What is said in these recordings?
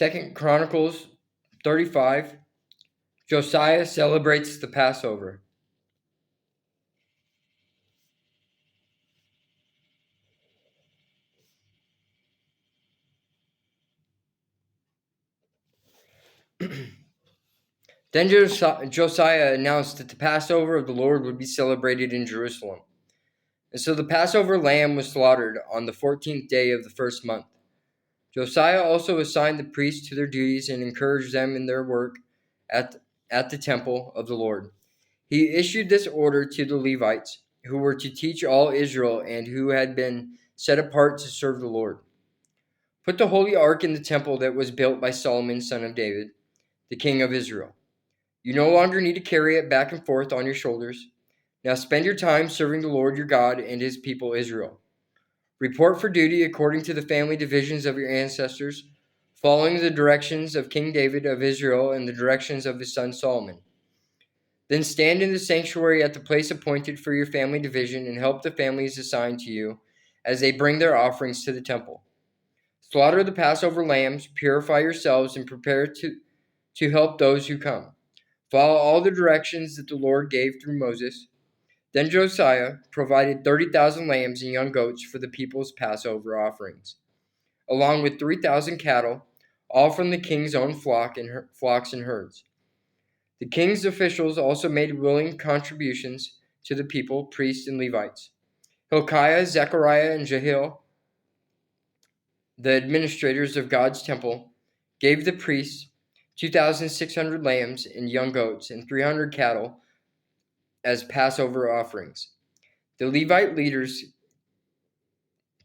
2 Chronicles 35, Josiah celebrates the Passover. Then Josiah announced that the Passover of the Lord would be celebrated in Jerusalem. And so the Passover lamb was slaughtered on the 14th day of the first month. Josiah also assigned the priests to their duties and encouraged them in their work at the temple of the Lord. He issued this order to the Levites, who were to teach all Israel and who had been set apart to serve the Lord. Put the holy ark in the temple that was built by Solomon, son of David, the king of Israel. You no longer need to carry it back and forth on your shoulders. Now spend your time serving the Lord your God and his people Israel. Report for duty according to the family divisions of your ancestors, following the directions of King David of Israel and the directions of his son Solomon. Then stand in the sanctuary at the place appointed for your family division and help the families assigned to you as they bring their offerings to the temple. Slaughter the Passover lambs, purify yourselves, and prepare to help those who come. Follow all the directions that the Lord gave through Moses. Then Josiah provided 30,000 lambs and young goats for the people's Passover offerings, along with 3,000 cattle, all from the king's own flocks and herds. The king's officials also made willing contributions to the people, priests, and Levites. Hilkiah, Zechariah, and Jehiel, the administrators of God's temple, gave the priests 2,600 lambs and young goats and 300 cattle as Passover offerings. The Levite leaders,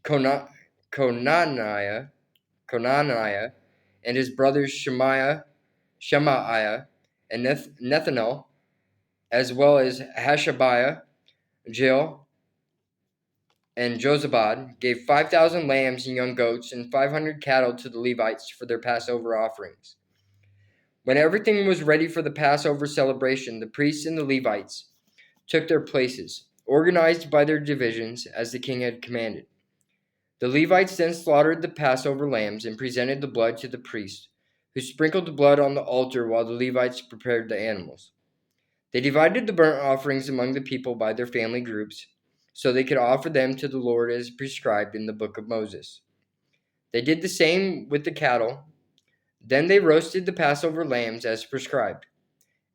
Conaniah, and his brothers Shemaiah, and Nethanel, as well as Hashabiah, Jill, and Jozabad, gave 5,000 lambs and young goats and 500 cattle to the Levites for their Passover offerings. When everything was ready for the Passover celebration, the priests and the Levites took their places, organized by their divisions as the king had commanded. The Levites then slaughtered the Passover lambs and presented the blood to the priest, who sprinkled the blood on the altar while the Levites prepared the animals. They divided the burnt offerings among the people by their family groups, so they could offer them to the Lord as prescribed in the book of Moses. They did the same with the cattle. Then they roasted the Passover lambs as prescribed,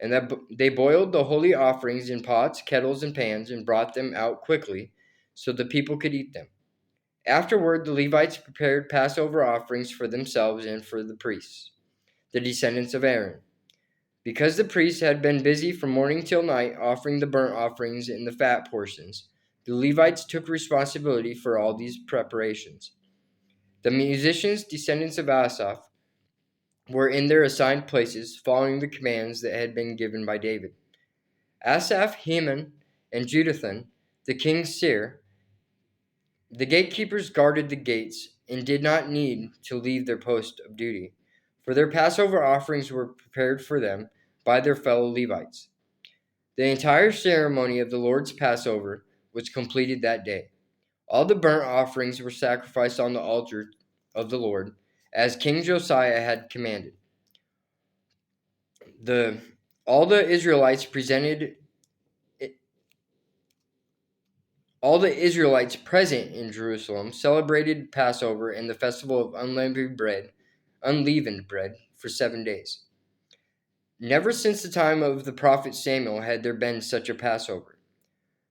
and they boiled the holy offerings in pots, kettles, and pans and brought them out quickly so the people could eat them. Afterward, the Levites prepared Passover offerings for themselves and for the priests, the descendants of Aaron. Because the priests had been busy from morning till night offering the burnt offerings and the fat portions, the Levites took responsibility for all these preparations. The musicians, descendants of Asaph, were in their assigned places, following the commands that had been given by David. Asaph, Heman, and Jeduthun, the king's seer, the gatekeepers guarded the gates and did not need to leave their post of duty, for their Passover offerings were prepared for them by their fellow Levites. The entire ceremony of the Lord's Passover was completed that day. All the burnt offerings were sacrificed on the altar of the Lord, as King Josiah had commanded. All the Israelites present in Jerusalem celebrated Passover and the festival of unleavened bread for 7 days. Never since the time of the prophet Samuel had there been such a Passover.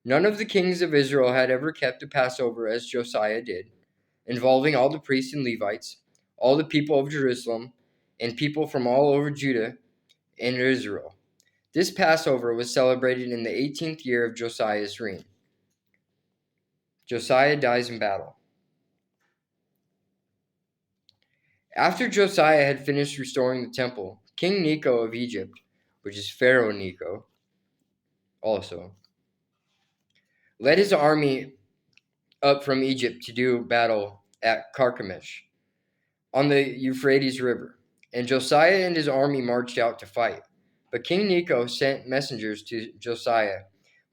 None of the kings of Israel had ever kept a Passover as Josiah did, involving all the priests and Levites, all the people of Jerusalem, and people from all over Judah and Israel. This Passover was celebrated in the 18th year of Josiah's reign. Josiah dies in battle. After Josiah had finished restoring the temple, King Necho of Egypt, which is Pharaoh Necho, also, led his army up from Egypt to do battle at Carchemish on the Euphrates River, and Josiah and his army marched out to fight. But King Necho sent messengers to Josiah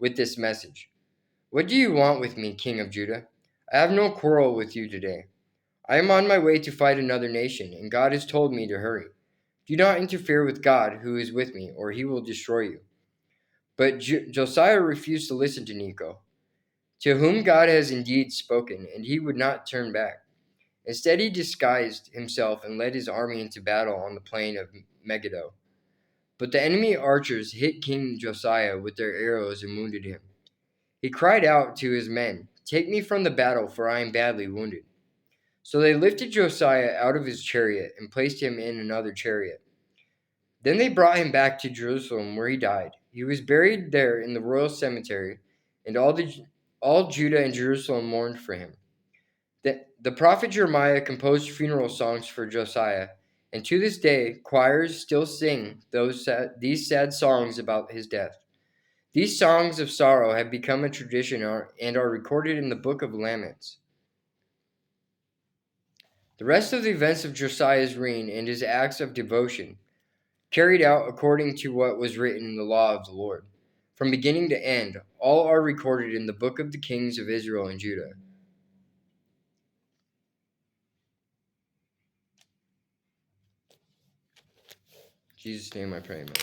with this message: "What do you want with me, king of Judah? I have no quarrel with you today. I am on my way to fight another nation, and God has told me to hurry. Do not interfere with God, who is with me, or he will destroy you." But Josiah refused to listen to Necho, to whom God has indeed spoken, and he would not turn back. Instead, he disguised himself and led his army into battle on the plain of Megiddo. But the enemy archers hit King Josiah with their arrows and wounded him. He cried out to his men, "Take me from the battle, for I am badly wounded." So they lifted Josiah out of his chariot and placed him in another chariot. Then they brought him back to Jerusalem, where he died. He was buried there in the royal cemetery, and all Judah and Jerusalem mourned for him. The prophet Jeremiah composed funeral songs for Josiah, and to this day choirs still sing these sad songs about his death. These songs of sorrow have become a tradition and are recorded in the Book of Laments. The rest of the events of Josiah's reign and his acts of devotion, carried out according to what was written in the law of the Lord, from beginning to end, all are recorded in the book of the kings of Israel and Judah. In Jesus' name I pray, amen.